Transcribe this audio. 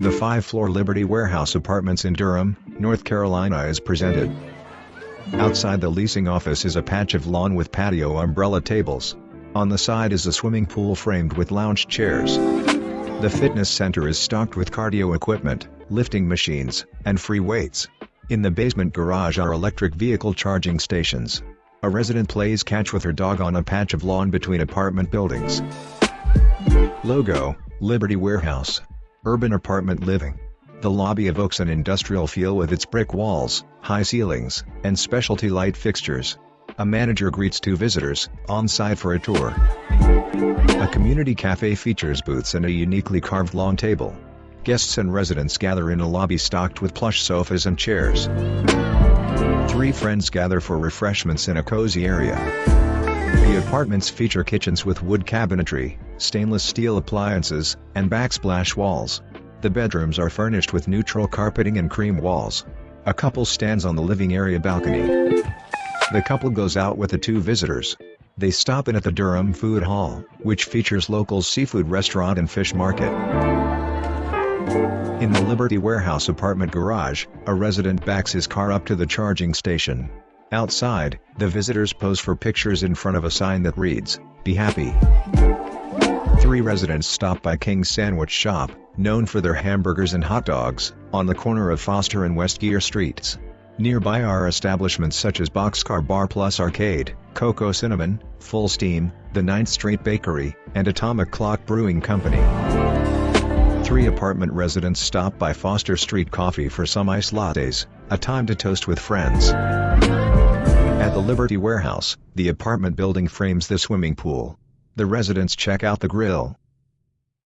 The 5-floor Liberty Warehouse Apartments in Durham, North Carolina is presented. Outside the leasing office is a patch of lawn with patio umbrella tables. On the side is a swimming pool framed with lounge chairs. The fitness center is stocked with cardio equipment, lifting machines, and free weights. In the basement garage are electric vehicle charging stations. A resident plays catch with her dog on a patch of lawn between apartment buildings. Logo: Liberty Warehouse. Urban apartment living. The lobby evokes an industrial feel with its brick walls, high ceilings, and specialty light fixtures. A manager greets two visitors, on-site for a tour. A community cafe features booths and a uniquely carved long table. Guests and residents gather in a lobby stocked with plush sofas and chairs. Three friends gather for refreshments in a cozy area. The apartments feature kitchens with wood cabinetry, stainless steel appliances, and backsplash walls. The bedrooms are furnished with neutral carpeting and cream walls. A couple stands on the living area balcony. The couple goes out with the two visitors. They stop in at the Durham Food Hall, which features local seafood restaurant and fish market. In the Liberty Warehouse apartment garage, a resident backs his car up to the charging station. Outside, the visitors pose for pictures in front of a sign that reads, "Be happy." Three residents stop by King's Sandwich Shop, known for their hamburgers and hot dogs, on the corner of Foster and West Gear Streets. Nearby are establishments such as Boxcar Bar Plus Arcade, Coco Cinnamon, Full Steam, the 9th Street Bakery, and Atomic Clock Brewing Company. Three apartment residents stop by Foster Street Coffee for some iced lattes, a time to toast with friends. At the Liberty Warehouse, the apartment building frames the swimming pool. The residents check out the grill,